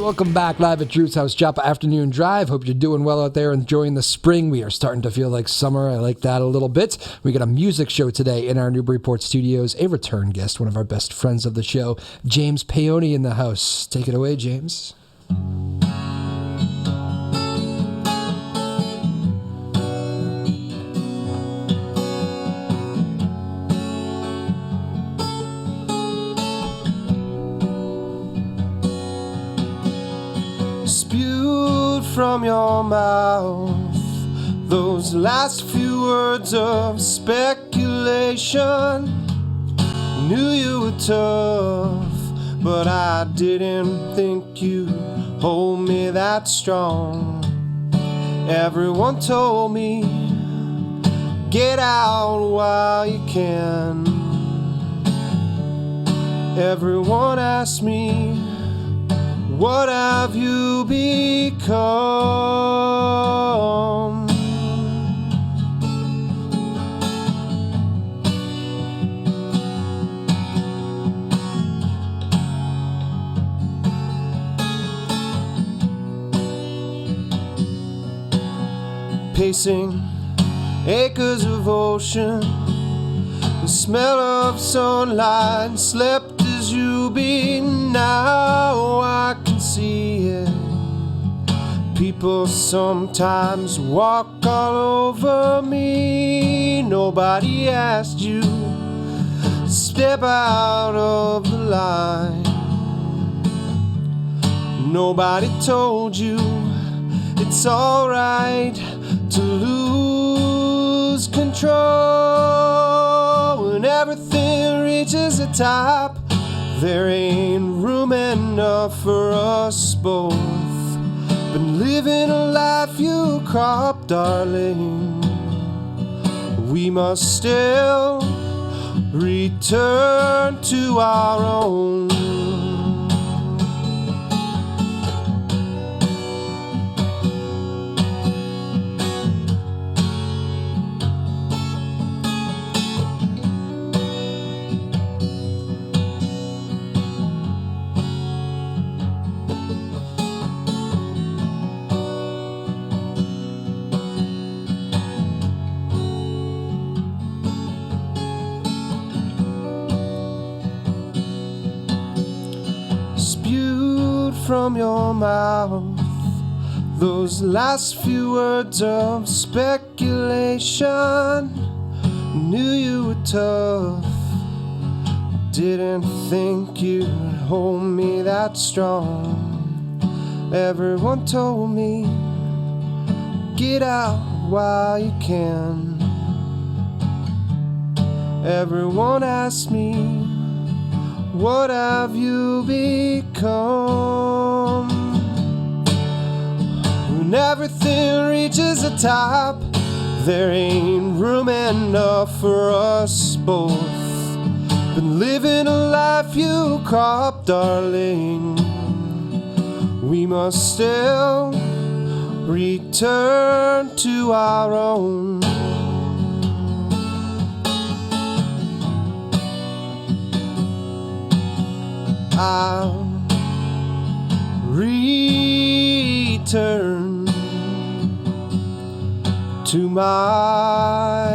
Welcome back live at Drew's House, Joppa Afternoon Drive. Hope you're doing well out there, enjoying the spring. We are starting to feel like summer. I like that a little bit. We got a music show today in our Newburyport studios. A return guest, one of our best friends of the show, James Paone in the house. Take it away, James. Spewed from your mouth those last few words of speculation. Knew you were tough, but I didn't think you'd hold me that strong. Everyone told me, get out while you can. Everyone asked me, what have you become? Pacing acres of ocean, the smell of sunlight, slept as you be. Now I can see it. People sometimes walk all over me. Nobody asked you to step out of the line. Nobody told you it's alright to lose control. When everything reaches the top, there ain't room enough for us both. Been living a life you cropped, darling. We must still return to our own. From your mouth those last few words of speculation. Knew you were tough, didn't think you'd hold me that strong. Everyone told me, get out while you can. Everyone asked me, what have you become? When everything reaches the top, there ain't room enough for us both. Been living a life you cropped, darling. We must still return to our own. I'll return to my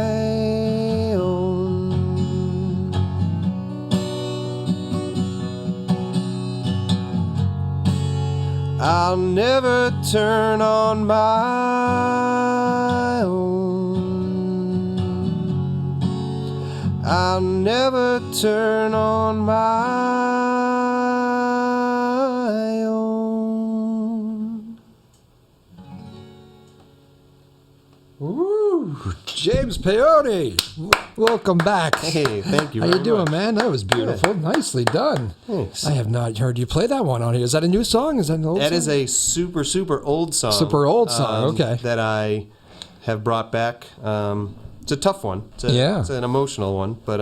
own. I'll never turn on my own. I'll never turn on my own. Woo! James Paone, welcome back. Hey, thank you. How very you doing, much. man? That was beautiful. Yeah. Nicely done. Thanks. I have not heard you play that one on here. Is that a new song? Is that an old song? That is a super, super old song. Super old song, okay. That I have brought back. It's a tough one. It's an emotional one, but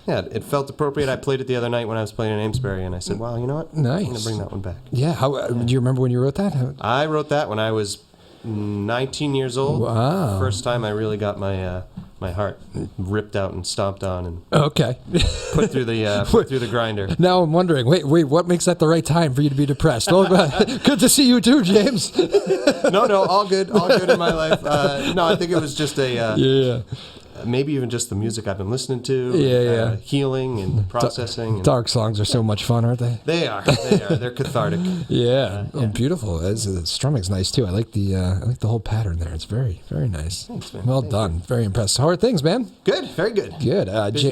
yeah, it felt appropriate. I played it the other night when I was playing in Amesbury, and I said, well, you know what? Nice. I'm going to bring that one back. Yeah. How do you remember when you wrote that? I wrote that when I was 19 years old. Wow. First time I really got my my heart ripped out and stomped on and Okay. put through the grinder. Now I'm wondering, wait, what makes that the right time for you to be depressed? Well, good to see you too, James. No, all good in my life. No, I think it was just maybe even just the music I've been listening to. Healing and processing. Dark songs are so much fun, aren't they? They are. They're cathartic. Beautiful. The strumming's nice too. I like the whole pattern there. It's very, very nice. Thanks, man. Well done. Very impressed. How are things, man? Good. Very good. Good.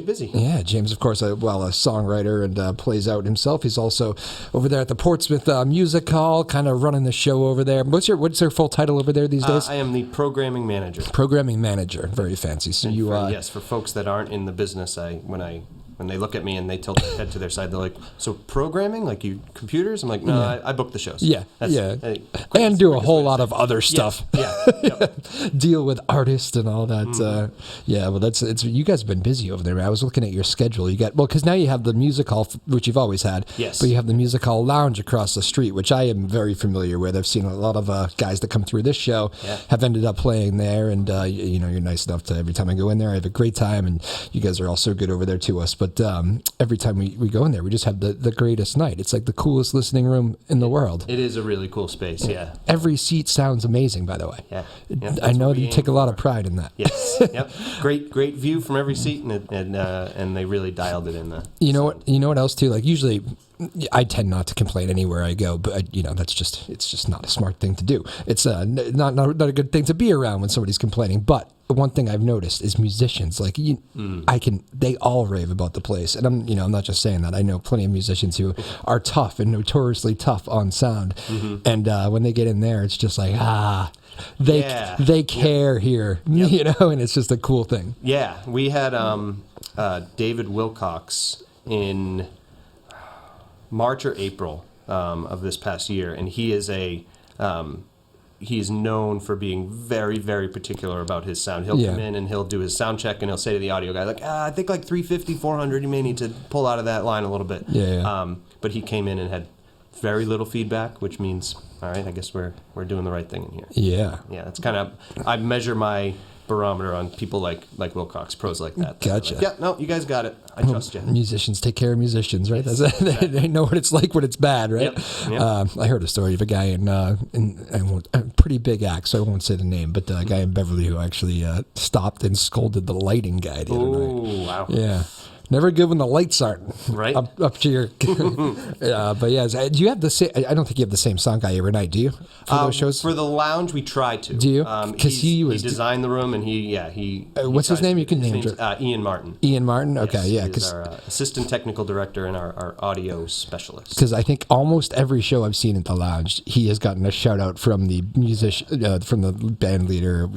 Busy. Yeah, James, of course, a songwriter and plays out himself. He's also over there at the Portsmouth Music Hall, kind of running the show over there. What's your full title over there these days? I am the programming manager. Programming manager. Very fancy. So yes, for folks that aren't in the business, when they look at me and they tilt their head to their side, they're like, "So programming, like you computers?" I'm like, "No, I book the shows." And do a whole lot of other stuff. Deal with artists and all that. It's you guys have been busy over there. I was looking at your schedule. Because now you have the music hall, which you've always had. Yes. But you have the music hall lounge across the street, which I am very familiar with. I've seen a lot of guys that come through this show have ended up playing there, and you're nice enough to every time I go in there, I have a great time, and you guys are all so good over there to us. But every time we go in there, we just have the greatest night. It's like the coolest listening room in the world. It is a really cool space, yeah. Every seat sounds amazing, by the way. Yeah. I know that you take a lot of pride in that. Yes. Yep. Great view from every seat, and they really dialed it in. You know what else too? Like usually, I tend not to complain anywhere I go, but it's just not a smart thing to do. It's not a good thing to be around when somebody's complaining. But one thing I've noticed is musicians, like they all rave about the place, and I'm not just saying that. I know plenty of musicians who are tough and notoriously tough on sound, and when they get in there, it's just like they care here, and it's just a cool thing. Yeah, we had David Wilcox in March or April of this past year, and he is he's known for being very, very particular about his sound. He'll come in and he'll do his sound check, and he'll say to the audio guy, like, I think like 350, 400, you may need to pull out of that line a little bit. But he came in and had very little feedback, which means, all right, I guess we're doing the right thing in here. Yeah, it's kind of, I measure my barometer on people like Wilcox, pros like that. Gotcha. Like, no, you guys got it. I trust you. Musicians take care of musicians, right? Yes, exactly. They know what it's like when it's bad, right? Yep. I heard a story of a guy in a pretty big act, so I won't say the name, but a guy in Beverly who actually stopped and scolded the lighting guy the other night. Oh, wow. Yeah. Never good when the lights aren't right up to your. But yeah, do you have the same? I don't think you have the same sound guy every night, do you? For those shows, for the lounge, we try to. Do you? Because he designed the room, and he. What's his name? You can name him. Ian Martin. Ian Martin. Okay, yes, he's our assistant technical director and our audio specialist. Because I think almost every show I've seen at the lounge, he has gotten a shout out from the musician, from the band leader.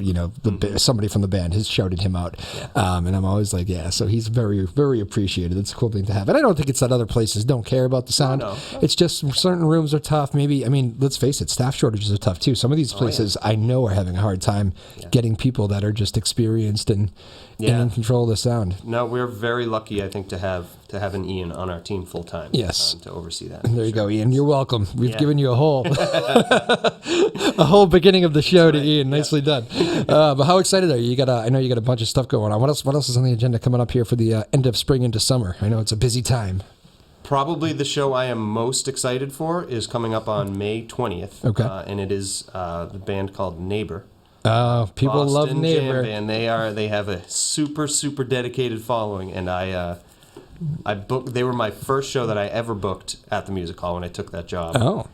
Somebody from the band has shouted him out, and I'm always like, so he's very, very appreciated. It's a cool thing to have. And I don't think it's that other places don't care about the sound. No. It's just certain rooms are tough. Maybe, let's face it, staff shortages are tough too. Some of these places I know are having a hard time getting people that are just experienced and in control of the sound. No, we're very lucky, I think, to have an Ian on our team full time. Yes. To oversee that. There you go, Ian. You're welcome. We've given you a whole beginning of the show to Ian. Nicely done. But how excited are you? I know you got a bunch of stuff going on. What else is on the agenda coming up here for the end of spring into summer? I know it's a busy time. Probably the show I am most excited for is coming up on May 20th. Okay. And it is the band called Neighbor. People Boston love Neighbor. Jam band. They have a super, super dedicated following, and I booked. They were my first show that I ever booked at the music hall when I took that job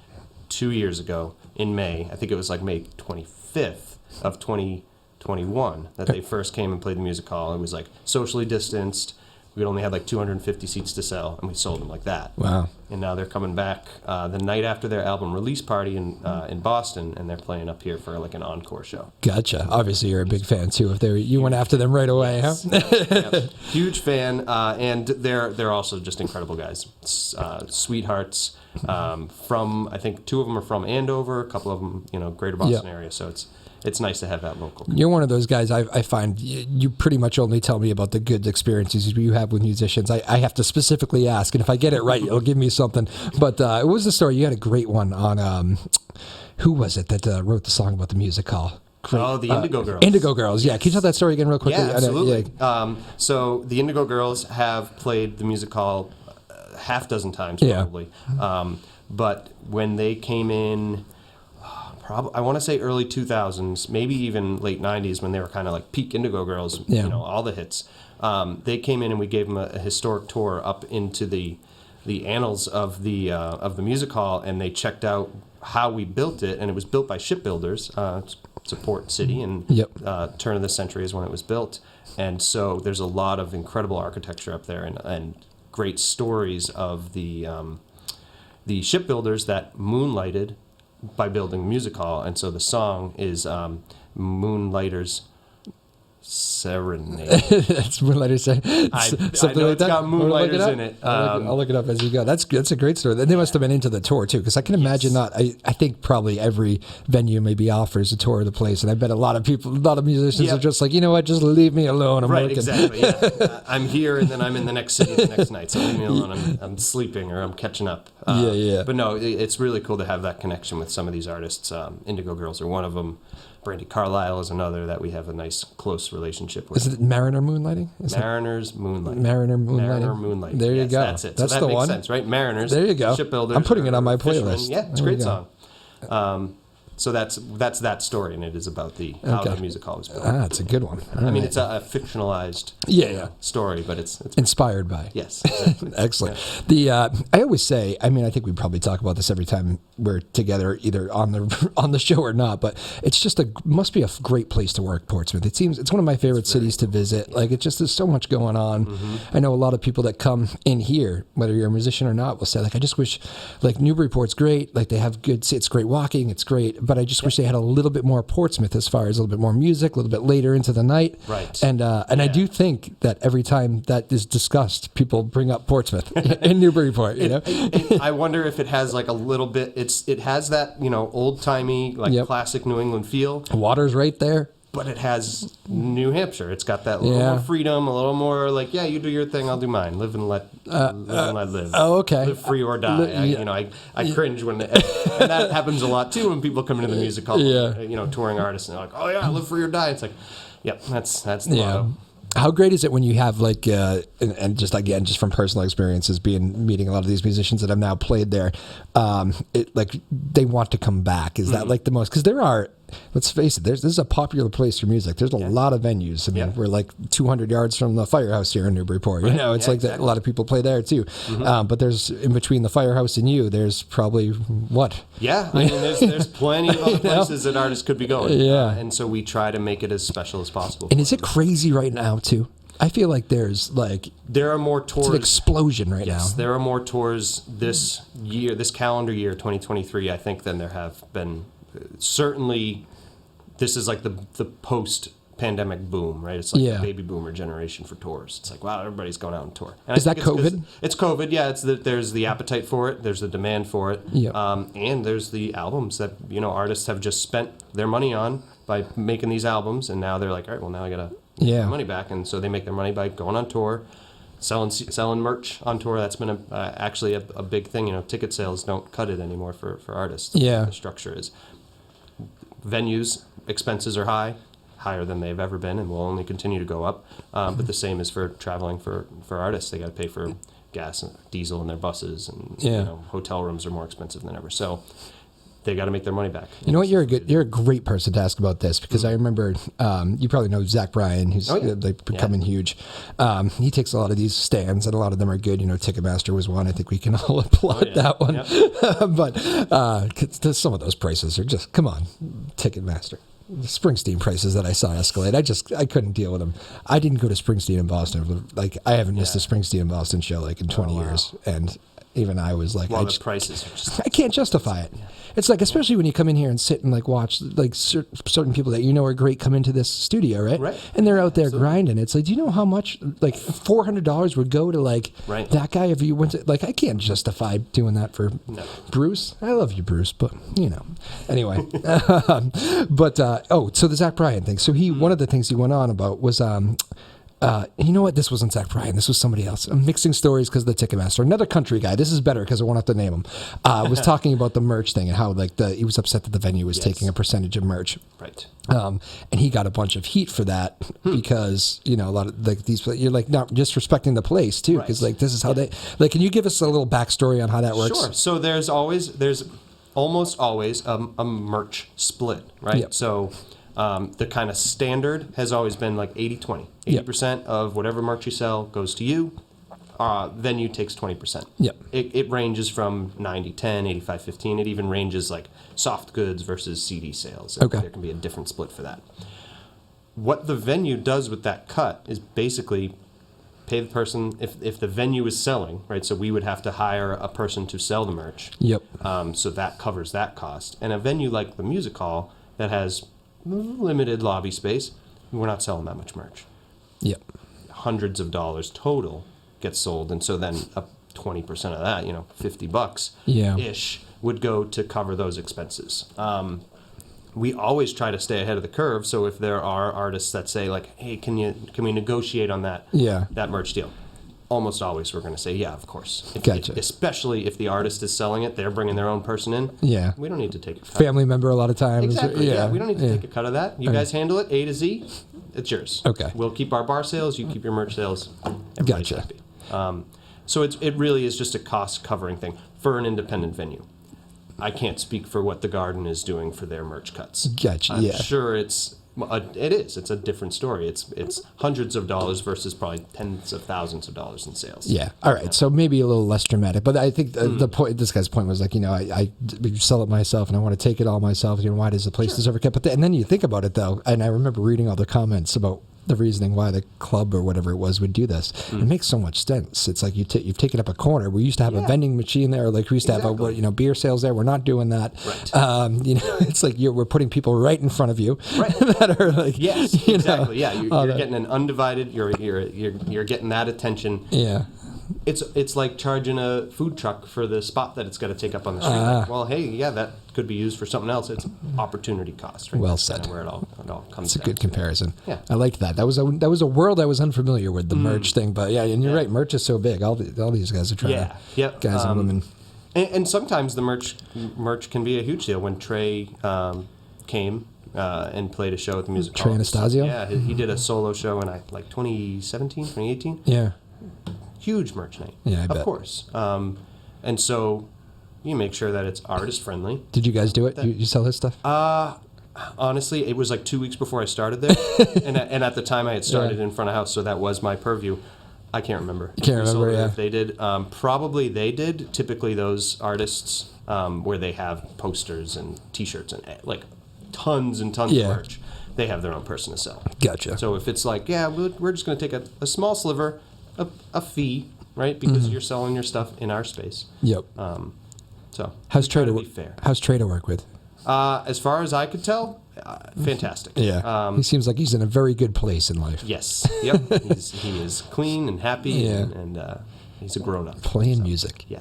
2 years ago in May. I think it was like May 25th of 2021 that they first came and played the music hall. It was like socially distanced. We only had like 250 seats to sell, and we sold them like that. Wow. And now they're coming back the night after their album release party in Boston, and they're playing up here for like an encore show. Gotcha. Obviously, you're a big fan, too. You went after them right away, huh? Yep. Huge fan, and they're also just incredible guys. Sweethearts. From, I think, two of them are from Andover, a couple of them, greater Boston area, so it's nice to have that local. You're one of those guys I find you pretty much only tell me about the good experiences you have with musicians. I have to specifically ask, and if I get it right, you'll give me something. But what was the story? You had a great one on, who was it that wrote the song about the music hall? great. Oh, the Indigo Girls. Indigo Girls, yeah. Can you tell that story again real quickly? Yeah, absolutely. So the Indigo Girls have played the music hall half dozen times probably. But when they came in, I want to say early 2000s, maybe even late 90s, when they were kind of like peak Indigo Girls, all the hits. They came in and we gave them a historic tour up into the annals of the music hall, and they checked out how we built it, and it was built by shipbuilders. It's a port city, and turn of the century is when it was built. And so there's a lot of incredible architecture up there, and great stories of the shipbuilders that moonlighted by building the music hall. And so the song is Moonlighters Serenade. That's Moonlighters Serenade. I know it's got Moonlighters in it. I'll look it up as you go. That's a great story. They must have been into the tour too, because I can imagine not. I think probably every venue maybe offers a tour of the place, and I bet a lot of musicians are just like, you know what, just leave me alone. I'm working. Exactly. Yeah. I'm here, and then I'm in the next city the next night. So leave me alone. I'm sleeping or I'm catching up. But no, it's really cool to have that connection with some of these artists. Indigo Girls are one of them. Brandy Carlisle is another that we have a nice, close relationship with. Is it Mariner Moonlighting? Mariner Moonlighting. Mariner Moonlighting. There you go. That's it. That's so that the makes one. Sense, right? Mariners. There you go. Shipbuilders. I'm putting it on my playlist. Fishermen. Yeah, it's a great song. So that's that story, and it is about how the music hall was built. It's a good one. I mean, it's a fictionalized story, but it's inspired by. Yes, exactly. Excellent. I always say, I mean, I think we probably talk about this every time we're together, either on the show or not, but it's just must be a great place to work, Portsmouth. It seems it's one of my favorite cities to visit. Like, it just, there's so much going on. Mm-hmm. I know a lot of people that come in here, whether you're a musician or not, will say, like, I just wish, like, Newburyport's great, like, they have it's great walking, it's great, but I just wish they had a little bit more Portsmouth as far as a little bit more music, a little bit later into the night. Right. And I do think that every time that is discussed, people bring up Portsmouth in Newburyport, you know? I wonder if it has like a little bit, it has that, old timey, like classic New England feel. Water's right there. But it has New Hampshire. It's got that little more freedom, a little more like, you do your thing, I'll do mine. Live and let live. Oh, okay. Live free or die. I cringe when, and that happens a lot too when people come into the music hall. Touring artists, and they're like, oh yeah, live free or die. It's like, that's the motto. How great is it when you have like, and just again, just from personal experiences, meeting a lot of these musicians that have now played there, like they want to come back. Is that like the most? Because there are, let's face it, this is a popular place for music. There's a lot of venues. I mean, we're like 200 yards from the Firehouse here in Newburyport. You know, it's like exactly. A lot of people play there too. Mm-hmm. But there's in between the Firehouse and you, there's probably what? Yeah, I mean, there's plenty of other places that artists could be going. And so we try to make it as special as possible. And is it crazy right now too? I feel like there are more tours. It's an explosion right now. There are more tours this calendar year, 2023, I think, than there have been. Certainly, this is like the post-pandemic boom, right? It's like the baby boomer generation for tours. It's like, wow, everybody's going out on tour. And is that COVID? It's COVID, yeah. There's the appetite for it. There's the demand for it. Yeah. And there's the albums that, artists have just spent their money on by making these albums, and now they're like, all right, well, now I got to get my money back. And so they make their money by going on tour, selling merch on tour. That's been actually a big thing. Ticket sales don't cut it anymore for artists. Yeah. The structure is venues expenses are higher than they've ever been, and will only continue to go up. But the same is for traveling for artists. They got to pay for gas and diesel in their buses, and hotel rooms are more expensive than ever. So they got to make their money back. You know what? You're a great person to ask about this, because I remember you probably know Zach Bryan, who's becoming huge. He takes a lot of these stands, and a lot of them are good. Ticketmaster was one. I think we can all applaud that one. But some of those prices are just, come on, Ticketmaster. The Springsteen prices that I saw escalate, I couldn't deal with them. I didn't go to Springsteen in Boston. Like, I haven't missed a Springsteen in Boston show like in 20 years, and even I was like, the prices are just, I can't justify it. It's like, especially when you come in here and sit and like watch like certain people that are great come into this studio, right? Right. And they're out there grinding. It's like, do you know how much like $400 would go to like that guy if you went to, like, I can't justify doing that for Bruce. I love you, Bruce, but anyway. But so the Zach Bryan thing. So one of the things he went on about was You know what? This wasn't Zach Bryan. This was somebody else. I'm mixing stories because of the Ticketmaster. Another country guy. This is better because I won't have to name him. Was talking about the merch thing and how like he was upset that the venue was taking a percentage of merch. Right. And he got a bunch of heat for that because a lot of like these you're like not just respecting the place too because like this is how they like. Can you give us a little backstory on how that works? Sure. So there's almost always a merch split, right? Yep. So the kind of standard has always been like 80-20. 80% of whatever merch you sell goes to you. Venue takes 20%. Yep. It ranges from 90-10, 85-15. It even ranges like soft goods versus CD sales. Okay. There can be a different split for that. What the venue does with that cut is basically pay the person, if the venue is selling, right? So we would have to hire a person to sell the merch. Yep. So that covers that cost. And a venue like the music hall that has limited lobby space, we're not selling that much merch. Yep. Hundreds of dollars total gets sold, and so then 20% of that, $50 ish would go to cover those expenses. We always try to stay ahead of the curve. So if there are artists that say like, "Hey, can we negotiate on that merch deal?" Almost always we're going to say, "Yeah, of course." Especially if the artist is selling it, they're bringing their own person in. Yeah, we don't need to take a cut. Family member a lot of times. Exactly. Yeah, we don't need to take a cut of that. You guys handle it A to Z. It's yours. Okay. We'll keep our bar sales. You keep your merch sales. Everybody's Gotcha. happy. So it really is just a cost covering thing for an independent venue. I can't speak for what the Garden is doing for their merch cuts. Gotcha. I'm sure it is. It's a different story. It's hundreds of dollars versus probably tens of thousands of dollars in sales. Yeah. All right. So maybe a little less dramatic, but I think the point. This guy's point was like, I sell it myself and I want to take it all myself. Why does the place deserve a cut? But and then you think about it though, and I remember reading all the comments about the reasoning why the club or whatever it was would do this. It makes so much sense. It's like you've taken up a corner. We used to have a vending machine there, like we used to have beer sales there. We're not doing that. Right. It's like we're putting people right in front of you that are like exactly. Yeah, you're getting an undivided. You're getting that attention. Yeah. It's like charging a food truck for the spot that it's got to take up on the street. Well, hey, that could be used for something else. It's opportunity cost. Right? Well That's said. Kind of where it all comes. It's a good comparison. Yeah, I liked that. That was a world I was unfamiliar with, the merch thing. But and you're right. Merch is so big. All these guys are trying to. Guys and women. And sometimes the merch can be a huge deal. When Trey came and played a show at the music hall. Trey Anastasio. Yeah, he did a solo show in 2017, 2018. Yeah. Huge merch night. Yeah, I bet. Of course. And so you make sure that it's artist friendly. Did you guys do it? You sell his stuff? Honestly, it was like 2 weeks before I started there, and at the time I had started in front of house, so that was my purview. I can't remember. You can't remember, if they did. Probably they did. Typically, those artists where they have posters and T-shirts and like tons and tons of merch, they have their own person to sell. Gotcha. So if it's like, we're just going to take a small sliver, a fee, right? Because you're selling your stuff in our space. Yep. So how's Trey to fair? How's Trey to work with? As far as I could tell, fantastic. Yeah. He seems like he's in a very good place in life. Yes. Yep. He is clean and happy, and he's a grown up. Playing music. Yeah.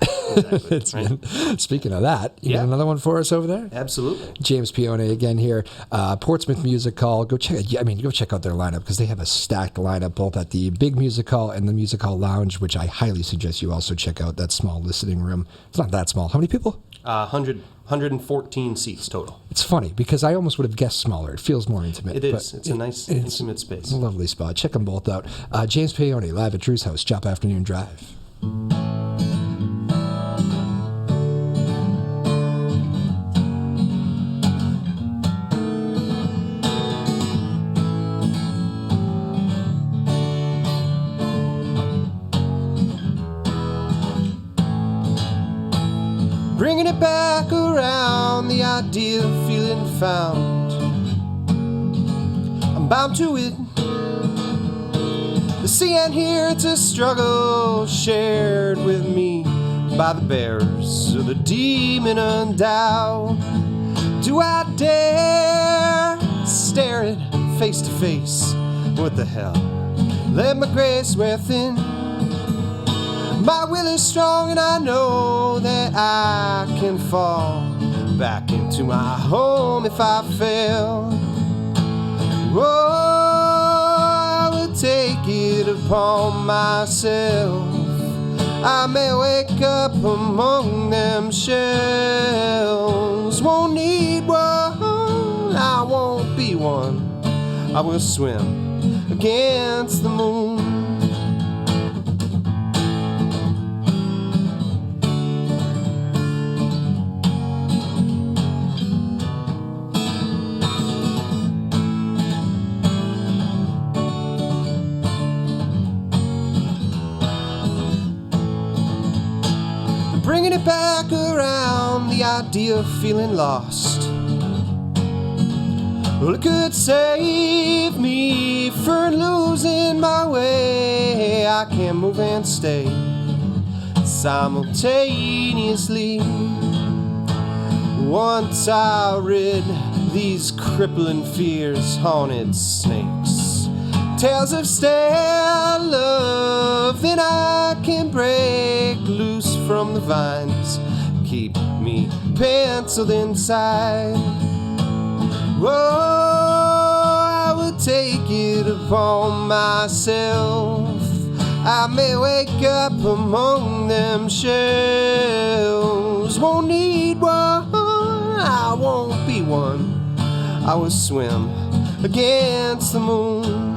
Exactly. Right? Speaking of that, you got another one for us over there? Absolutely. James Paone again here. Portsmouth Music Hall. Go check out their lineup because they have a stacked lineup both at the big music hall and the music hall lounge, which I highly suggest you also check out. That small listening room. It's not that small. How many people? 114 seats total. It's funny because I almost would have guessed smaller. It feels more intimate. It is. It's a nice, intimate space. It's a lovely spot. Check them both out. James Paone live at Drew's house, Joppa Afternoon Drive. Bringing it back around, the idea of feeling found. I'm bound to it. The sea and here, it's a struggle shared with me by the bearers of the demon undoubt. Do I dare stare it face to face? What the hell? Let my grace wear thin. My will is strong and I know that I can fall back into my home if I fail. Oh, I will take it upon myself. I may wake up among them shells. Won't need one, I won't be one. I will swim against the moon. Bringing it back around, the idea of feeling lost. Well, it could save me from losing my way. I can move and stay simultaneously. Once I rid these crippling fears, haunted snakes, tales of stale love, then I can break loose from the vines, keep me penciled inside. Oh, I will take it upon myself. I may wake up among them shells. Won't need one, I won't be one. I will swim against the moon.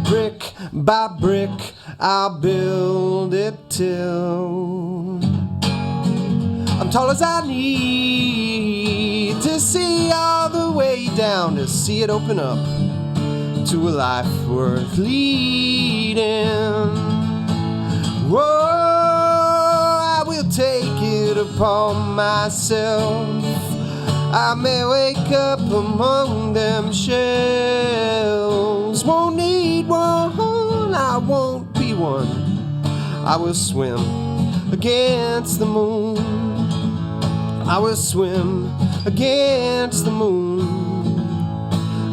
Brick by brick, I'll build it till I'm tall as I need to see all the way down, to see it open up to a life worth leading. Whoa, I will take it upon myself. I may wake up among them shells. Won't need one, I won't be one. I will swim against the moon. I will swim against the moon.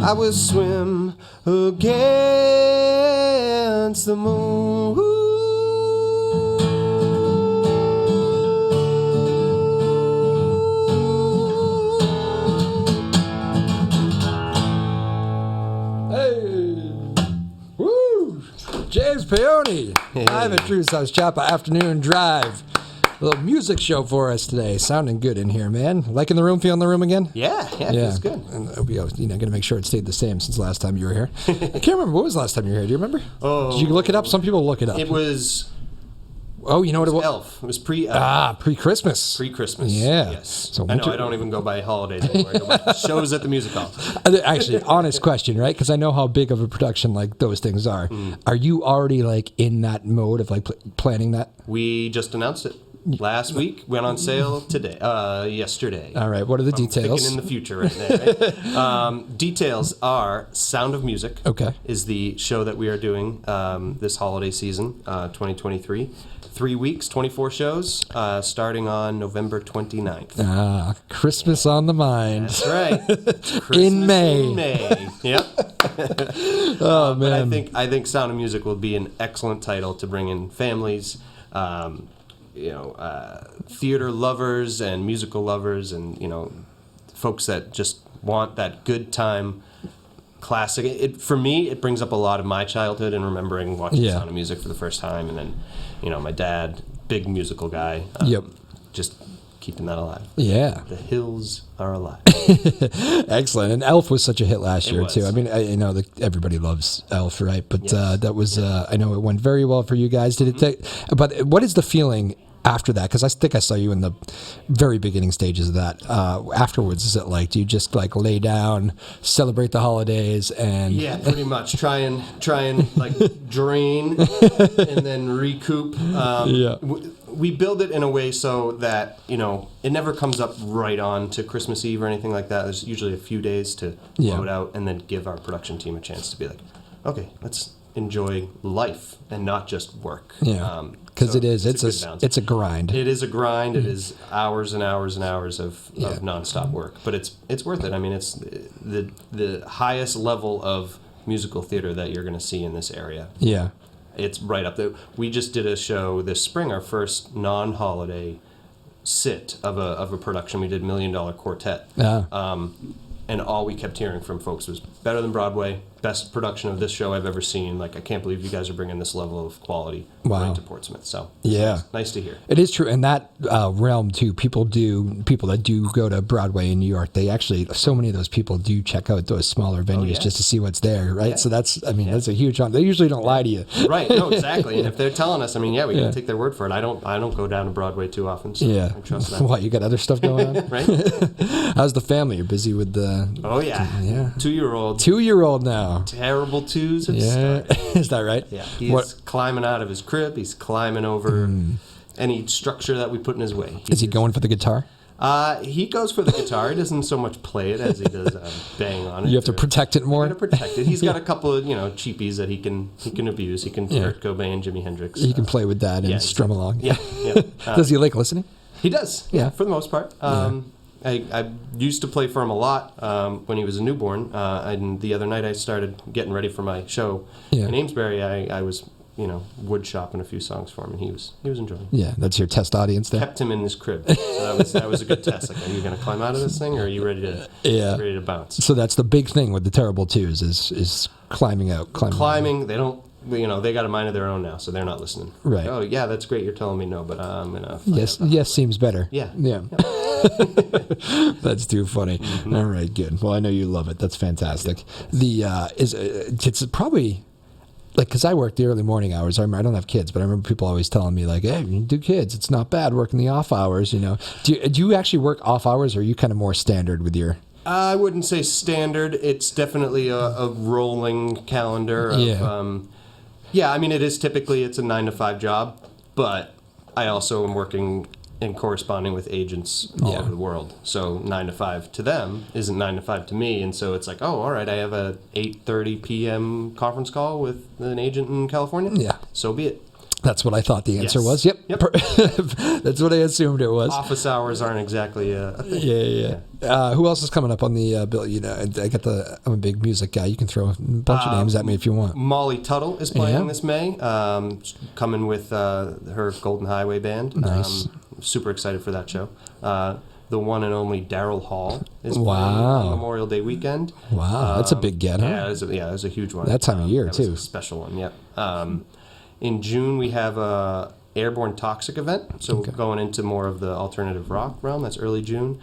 I will swim against the moon. James Paone, live at Drew's House Joppa Afternoon Drive. A little music show for us today. Sounding good in here, man. Liking the room, feeling the room again? Yeah, feels good. And we, going to make sure it stayed the same since last time you were here. I can't remember. What was the last time you were here? Do you remember? Oh. Did you look it up? Some people look it up. It was... Oh, you know what it was? Elf. It was pre-Elf. Ah, pre-Christmas. Pre-Christmas. Yeah. Yes. So I know I don't even go by holidays anymore. I go by shows at the music hall. Actually, honest question, right? Because I know how big of a production like those things are. Are you already like in that mode of like planning that? We just announced it. Last week, went on sale today, yesterday. All right, what are the details? Thinking in the future right there, right? Details are Sound of Music. Okay. Is the show that we are doing this holiday season, 2023. 3 weeks, 24 shows, starting on November 29th. Ah, Christmas on the mind. That's right. In May. In May. Yep. Oh, man. But I think Sound of Music will be an excellent title to bring in families, theater lovers and musical lovers, and folks that just want that good time classic. For me, it brings up a lot of my childhood and remembering watching Sound of Music for the first time, and then my dad, big musical guy. Just keeping that alive. Yeah. The hills are alive. Excellent. And Elf was such a hit last year, was. too. I mean, I know that everybody loves Elf, right? But that was, I know it went very well for you guys. Did it take, but what is the feeling after that? Because I think I saw you in the very beginning stages of that. Afterwards, is it like, do you just like lay down, celebrate the holidays, and yeah, pretty much try and like drain and then recoup. We build it in a way so that it never comes up right on to Christmas Eve or anything like that. There's usually a few days to blow it out, and then give our production team a chance to be like, okay, let's enjoy life and not just work. Yeah. Because it's a grind. It is a grind. It is hours and hours and hours of nonstop work, but it's worth it. I mean, it's the highest level of musical theater that you're going to see in this area. Yeah, it's right up there. We just did a show this spring, our first non-holiday sit of a production. We did $1 Million Quartet. And all we kept hearing from folks was better than Broadway, best production of this show I've ever seen. Like, I can't believe you guys are bringing this level of quality right to Portsmouth. So yeah, nice to hear. It is true. In that realm too, people that do go to Broadway in New York, they actually, so many of those people do check out those smaller venues just to see what's there, right? Yeah. So that's a huge honor. They usually don't lie to you. Right. No, exactly. And if they're telling us, we can take their word for it. I don't go down to Broadway too often, so I trust that. What, you got other stuff going on? Right. How's the family? You're busy with the... Oh, yeah. 2-year-old. 2-year-old now. Terrible twos. Is that right? Yeah. He's climbing out of his crib. He's climbing over any structure that we put in his way. Is he going for the guitar? He goes for the guitar. He doesn't so much play it as he does bang on it. You have to protect it more? You got to protect it. He's got a couple of, cheapies that he can abuse. He can Kurt Cobain, Jimi Hendrix. He can play with that and strum along. Yeah. Does he like listening? He does, for the most part. I used to play for him a lot when he was a newborn. And the other night I started getting ready for my show in Amesbury. I was, wood shopping a few songs for him, and he was enjoying it. Yeah, that's your test audience there. Kept him in his crib. So that was a good test. Like, are you going to climb out of this thing, or are you ready to bounce? So that's the big thing with the terrible twos is climbing out. Climbing. They don't. They got a mind of their own now, so they're not listening. Right. Oh, yeah, that's great. You're telling me no, but I'm gonna. Yes, seems better. Yeah. That's too funny. Mm-hmm. All right, good. Well, I know you love it. That's fantastic. It's probably. Like, because I work the early morning hours. I don't have kids, but I remember people always telling me, like, hey, you do kids. It's not bad working the off hours, Do you actually work off hours, or are you kind of more standard with your... I wouldn't say standard. It's definitely a rolling calendar. It is typically, it's a 9-to-5 job, but I also am working and corresponding with agents all over the world. So 9 to 5 to them isn't 9 to 5 to me. And so it's like, oh, all right, I have a 8:30 p.m. conference call with an agent in California. Yeah. So be it. That's what I thought the answer was. Yep. That's what I assumed it was. Office hours aren't exactly a thing. Yeah. Who else is coming up on the bill? I'm a big music guy. You can throw a bunch of names at me if you want. Molly Tuttle is playing this May, coming with her Golden Highway band. Nice. Super excited for that show. The one and only Daryl Hall is playing on Memorial Day weekend. Wow, that's a big get, huh? Yeah, it was a huge one. That time of year, too. Was a special one, yeah. In June, we have a Airborne Toxic event, so going into more of the alternative rock realm. That's early June.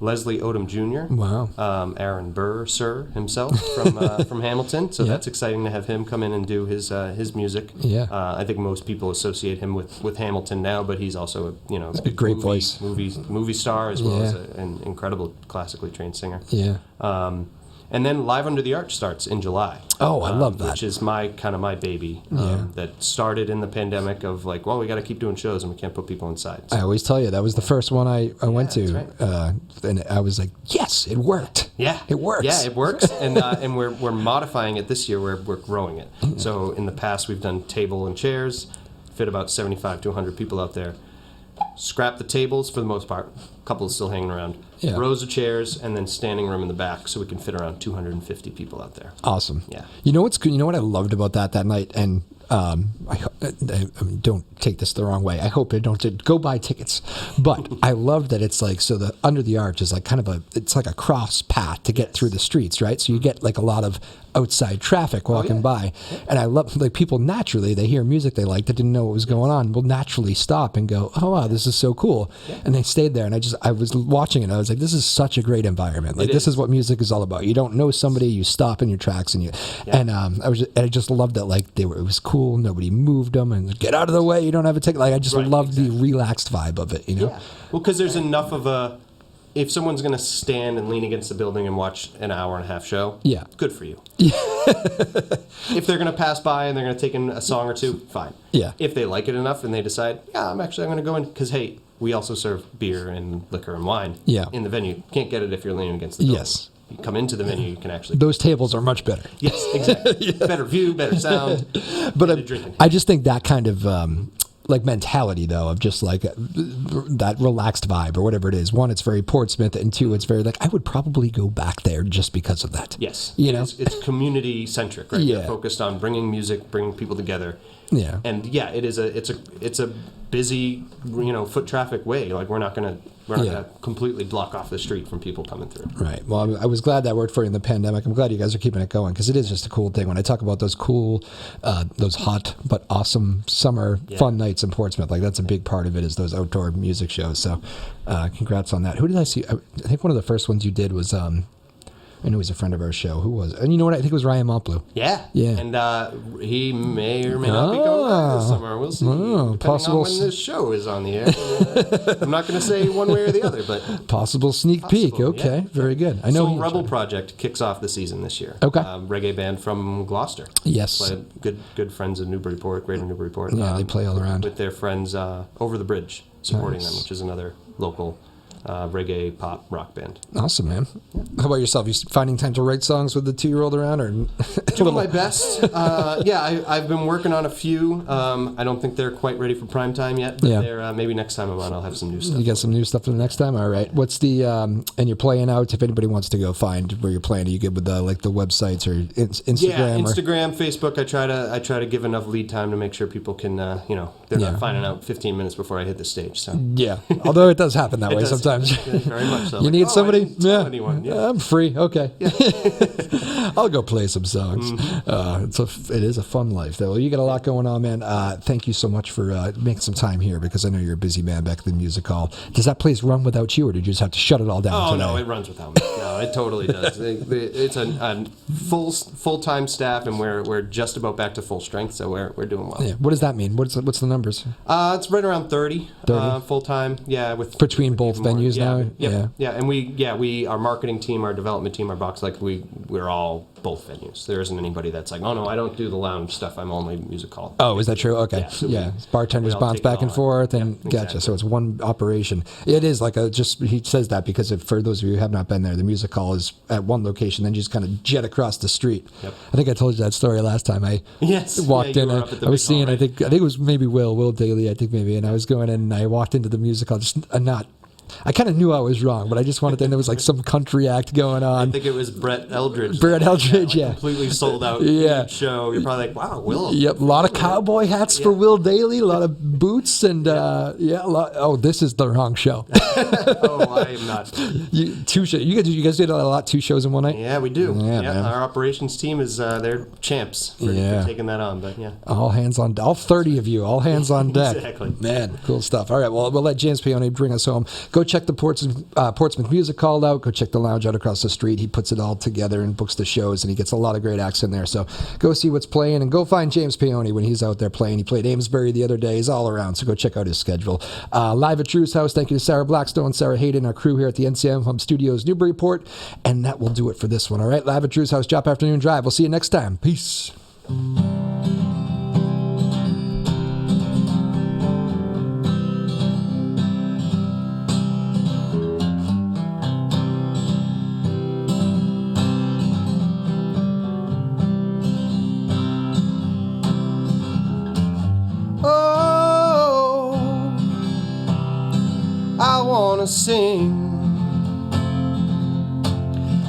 Leslie Odom Jr. Wow. Aaron Burr, sir, himself from Hamilton. So that's exciting to have him come in and do his music. Yeah. I think most people associate him with Hamilton now, but he's also a great voice, movie star as well as an incredible classically trained singer. Yeah. And then Live Under the Arch starts in July. Oh, I love that. Which is my baby. That started in the pandemic of like, well, we got to keep doing shows and we can't put people inside. So. I always tell you, that was the first one I went to. Right. And I was like, yes, it worked. Yeah. It works. Yeah, it works. And we're modifying it this year. We're growing it. Mm-hmm. So in the past, we've done table and chairs, fit about 75 to 100 people out there. Scrap the tables for the most part. A couple is still hanging around. Yeah. Rows of chairs and then standing room in the back so we can fit around 250 people out there. Awesome. Yeah. You know what's good? You know what I loved about that night? And I don't take this the wrong way. I hope it don't go buy tickets. But I love that it's like, so the Under the Arch is like kind of it's like a cross path to get through the streets, right? So you get like a lot of outside traffic walking by. Yeah. And I love, like, people naturally, they hear music they like that didn't know what was going on, will naturally stop and go, oh wow, this is so cool. Yeah. And they stayed there, and I was watching it, and I was like, this is such a great environment. Like, this is what music is all about. You don't know somebody, you stop in your tracks, and I just loved that, like, it was cool, nobody moved them, and get out of the way, you don't have a ticket. Like, I just loved the relaxed vibe of it, Yeah. Well, because there's enough of if someone's going to stand and lean against the building and watch an hour and a half show, good for you. Yeah. If they're going to pass by and they're going to take in a song or two, fine. Yeah. If they like it enough and they decide, I'm going to go in, because, hey, we also serve beer and liquor and wine in the venue. Can't get it if you're leaning against the building. Yes. You come into the venue, you can actually... Those tables are much better. Yes, exactly. Better view, better sound, but I just think that kind of... like mentality though of just like that relaxed vibe or whatever it is. One, it's very Portsmouth, and two, it's very like I would probably go back there just because of that. Yes, it's community centric, right? They're focused on bringing music, bringing people together. Yeah, and it's a busy foot traffic way. Like we're not gonna We're not Yeah. going to completely block off the street from people coming through. Right. Well, I was glad that worked for you in the pandemic. I'm glad you guys are keeping it going because it is just a cool thing. When I talk about those cool, those hot but awesome summer fun nights in Portsmouth, like that's a big part of it is those outdoor music shows. So congrats on that. Who did I see? I think one of the first ones you did was, I know he's a friend of our show. Who was it? And you know what? I think it was Ryan Montbleu. Yeah. Yeah. And he may or may not be going on this summer. We'll see. Depending possible on when this show is on the air. I'm not going to say one way or the other, but possible sneak peek. Okay, very good. I know. Soul Rebel Project kicks off the season this year. Okay. Reggae band from Gloucester. Yes. Play good friends of Newburyport, Greater Newburyport. Yeah, they play all around. With their friends Over the Bridge supporting them, which is another local reggae pop rock band. Awesome, man. How about yourself? You finding time to write songs with the 2-year-old around, or doing my best? I've been working on a few. I don't think they're quite ready for prime time yet, but they're, maybe next time I'm on, I'll have some new stuff. You got some new stuff for the next time. All right. What's the and you're playing out? If anybody wants to go find where you're playing, are you good with the websites or Instagram? Yeah, Instagram, Facebook. I try to give enough lead time to make sure people can they're not finding out 15 minutes before I hit the stage. So yeah, although it does happen that way sometimes. Very much so. You need somebody? I didn't tell anyone. Yeah. I'm free. Okay. Yeah. I'll go play some songs. It is a fun life, though. You got a lot going on, man. Thank you so much for making some time here because I know you're a busy man back at the music hall. Does that place run without you, or did you just have to shut it all down? Oh, today? no, it runs without me. No, it totally does. It's a full-time staff, and we're just about back to full strength, so we're doing well. Yeah. What does that mean? What's the numbers? It's right around 30. 30? Full-time. Yeah, with between both venues now. Yeah, and we our marketing team, our development team, our box, we're all both venues. There isn't anybody that's like, oh no, I don't do the lounge stuff. I'm only music hall. Oh, is that true? Okay. Yeah. Bartenders bounce back and forth, and gotcha. Exactly. So it's one operation. It is like he says that because for those of you who have not been there, the music hall is at one location, then you just kind of jet across the street. Yep. I think I told you that story last time. I walked in. I was seeing. Hall, right? I think it was maybe Will Daly. I think maybe, and I was going in, and I walked into the music hall. I kind of knew I was wrong, but I just wanted to. And there was like some country act going on. I think it was Brett Eldridge. Completely sold out show. You're probably like, wow, Will. Yep, a lot of cowboy hats for Will Daly, a lot of boots, and this is the wrong show. I am not. Two shows. You guys did a lot, 2 shows in one night? Yeah, we do. Yeah, our operations team is they're champs for taking that on. But all hands on, all 30 of you, all hands on deck. Exactly. Man, cool stuff. All right, well, we'll let James Paone bring us home. Go check the Portsmouth Music Hall out. Go check the lounge out across the street. He puts it all together and books the shows, and he gets a lot of great acts in there. So go see what's playing, and go find James Paone when he's out there playing. He played Amesbury the other day. He's all around, so go check out his schedule. Live at Drew's house. Thank you to Sarah Blackstone, Sarah Hayden, our crew here at the NCM Hub Studios, Newburyport, and that will do it for this one. All right, live at Drew's house, Joppa Afternoon Drive. We'll see you next time. Peace. I wanna sing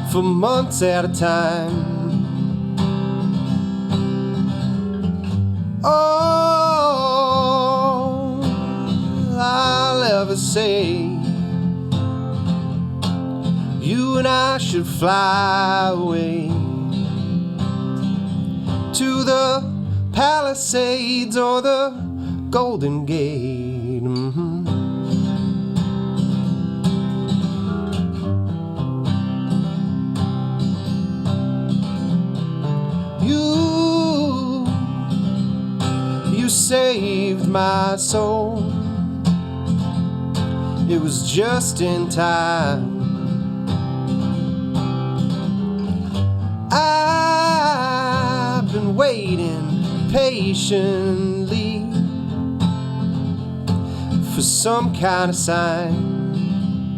for months at a time. All I'll ever say, you and I should fly away to the Palisades or the Golden Gate. You saved my soul. It was just in time. I've been waiting patiently for some kind of sign,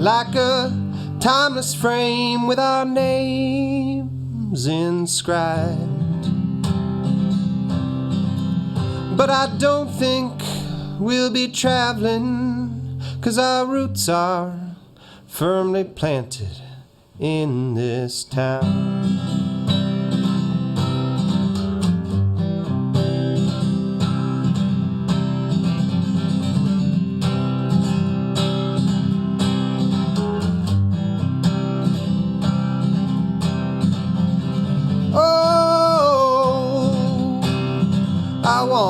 like a timeless frame with our names inscribed. But I don't think we'll be traveling, 'cause our roots are firmly planted in this town.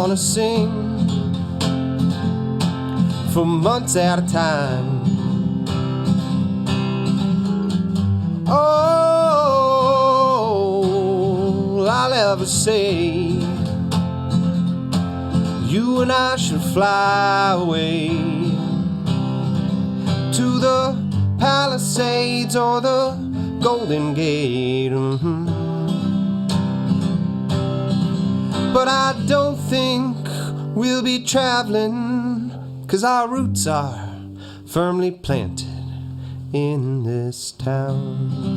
wanna sing for months at a time. All I'll ever say, you and I should fly away to the Palisades or the Golden Gate. But I don't think we'll be traveling, 'cause our roots are firmly planted in this town.